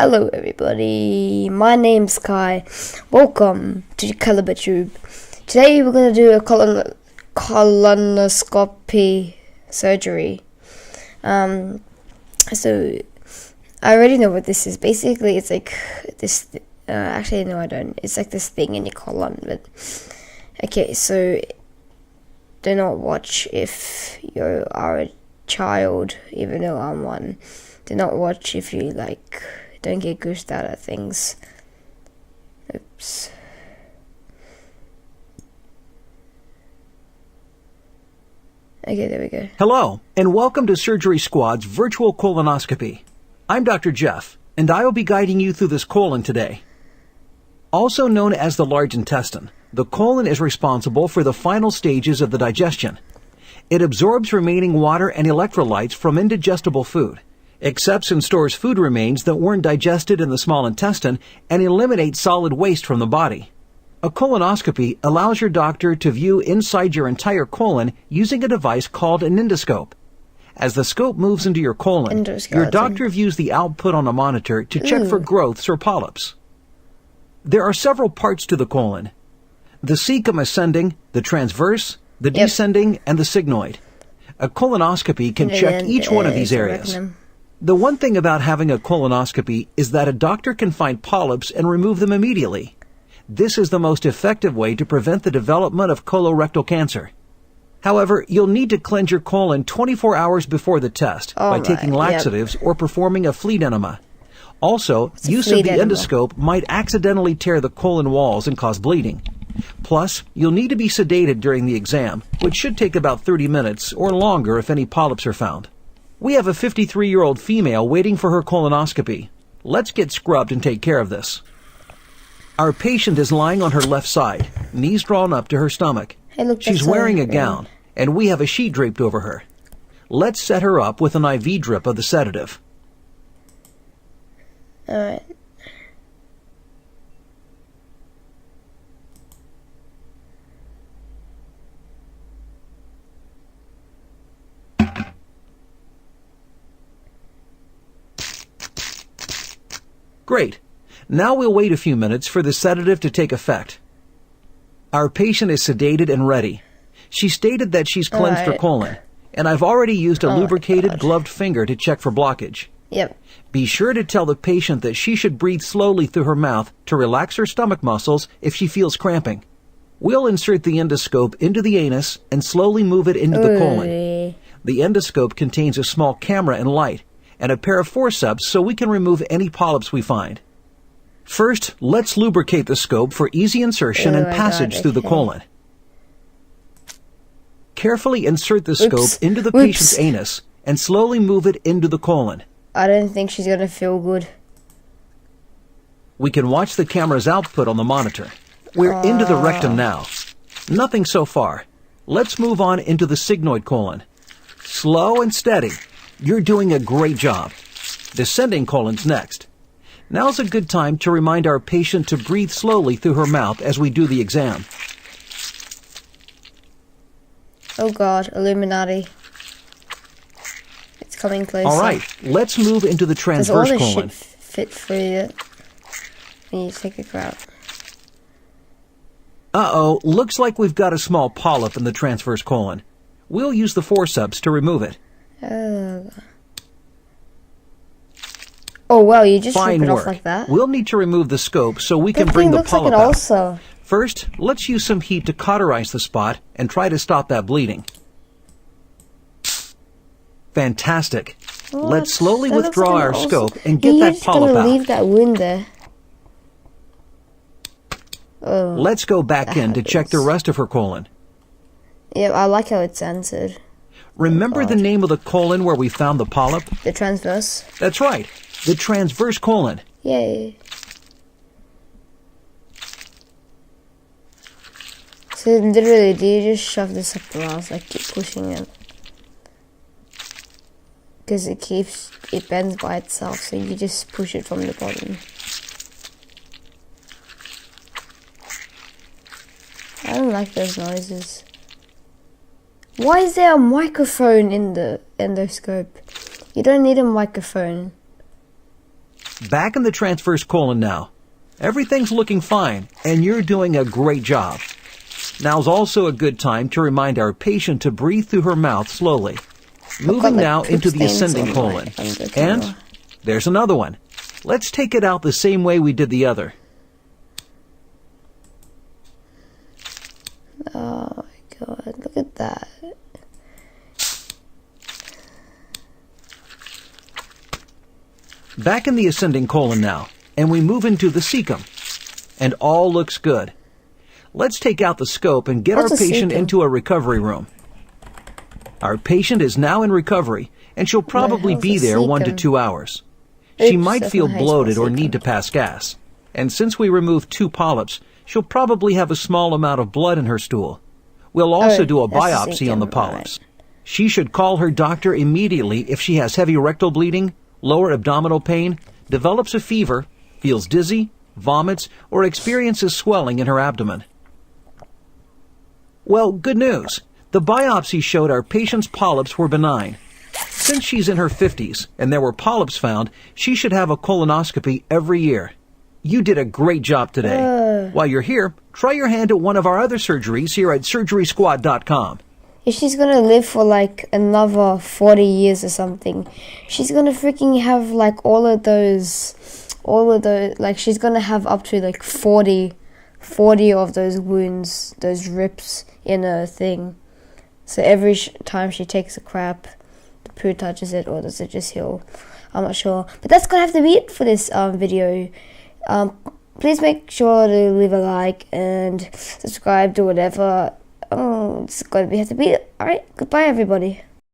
Hello everybody, my name's Kai. Welcome to KaliburTUBE. Today we're going to do a colonoscopy surgery. So I already know what this is. Basically it's like this, actually no I don't. It's like this thing in your colon, but okay, so do not watch if you are a child, even though I'm one. Do not watch if you don't get grossed out at things. Oops. Okay, there we go. Hello, and welcome to Surgery Squad's virtual colonoscopy. I'm Dr. Jeff, and I will be guiding you through this colon today. Also known as the large intestine, the colon is responsible for the final stages of the digestion. It absorbs remaining water and electrolytes from indigestible food, accepts and stores food remains that weren't digested in the small intestine, and eliminates solid waste from the body. A colonoscopy allows your doctor to view inside your entire colon using a device called an endoscope. As the scope moves into your colon, your doctor views the output on a monitor to check for growths or polyps. There are several parts to the colon: the cecum ascending, the transverse, the descending, and the sigmoid. A colonoscopy can check each one of these areas. The one thing about having a colonoscopy is that a doctor can find polyps and remove them immediately. This is the most effective way to prevent the development of colorectal cancer. However, you'll need to cleanse your colon 24 hours before the test by taking laxatives or performing a fleet enema. Also, use of the endoscope might accidentally tear the colon walls and cause bleeding. Plus, you'll need to be sedated during the exam, which should take about 30 minutes or longer if any polyps are found. We have a 53-year-old female waiting for her colonoscopy. Let's get scrubbed and take care of this. Our patient is lying on her left side, knees drawn up to her stomach. Hey, look, she's wearing a gown, and we have a sheet draped over her. Let's set her up with an IV drip of the sedative. Alright. Great. Now we'll wait a few minutes for the sedative to take effect. Our patient is sedated and ready. She stated that she's cleansed her colon, and I've already used a lubricated gloved finger to check for blockage. Yep. Be sure to tell the patient that she should breathe slowly through her mouth to relax her stomach muscles if she feels cramping. We'll insert the endoscope into the anus and slowly move it into the colon. The endoscope contains a small camera and light, and a pair of forceps so we can remove any polyps we find. First, let's lubricate the scope for easy insertion and passage through the colon. Carefully insert the scope into the patient's anus and slowly move it into the colon. I don't think she's gonna feel good. We can watch the camera's output on the monitor. We're into the rectum now. Nothing so far. Let's move on into the sigmoid colon. Slow and steady. You're doing a great job. Descending colon's next. Now's a good time to remind our patient to breathe slowly through her mouth as we do the exam. Oh God, Illuminati. It's coming closer. All right, let's move into the transverse colon. Does all this shit fit through it when you take a crap? Uh-oh, looks like we've got a small polyp in the transverse colon. We'll use the forceps to remove it. Oh wow, you just Fine rip it work. off like that? We'll need to remove the scope so we can bring the polyp out. First, let's use some heat to cauterize the spot and try to stop that bleeding. Fantastic. What? Let's slowly withdraw our scope and You're get that just polyp gonna out. leave that wound there. Oh, let's go back in to check the rest of her colon. Yeah, I like how it's answered. Remember the name of the colon where we found the polyp? The transverse? That's right. The transverse colon. Yay. So literally, do you just shove this up the ass, like keep pushing it? Because it bends by itself, so you just push it from the bottom. I don't like those noises. Why is there a microphone in the endoscope? You don't need a microphone. Back in the transverse colon now. Everything's looking fine, and you're doing a great job. Now's also a good time to remind our patient to breathe through her mouth slowly. Moving now into the ascending colon. And there's another one. Let's take it out the same way we did the other. Oh my god, look at that. Back in the ascending colon now, and we move into the cecum. And all looks good. Let's take out the scope and get our patient into a recovery room. Our patient is now in recovery, and she'll probably be there 1 to 2 hours. She might feel bloated or need to pass gas. And since we removed 2 polyps, she'll probably have a small amount of blood in her stool. We'll also do a biopsy on the polyps. She should call her doctor immediately if she has heavy rectal bleeding, lower abdominal pain, develops a fever, feels dizzy, vomits, or experiences swelling in her abdomen. Well, good news. The biopsy showed our patient's polyps were benign. Since she's in her 50s and there were polyps found, she should have a colonoscopy every year. You did a great job today. While you're here, try your hand at one of our other surgeries here at surgerysquad.com. If she's gonna live for like another 40 years or something, she's gonna freaking have like all of those, like she's gonna have up to like 40 of those wounds, those rips in her thing. So every time she takes a crap, the poo touches it, or does it just heal? I'm not sure. But that's gonna have to be it for this video. Please make sure to leave a like and subscribe to whatever. It's gonna have to be it. Alright, goodbye everybody.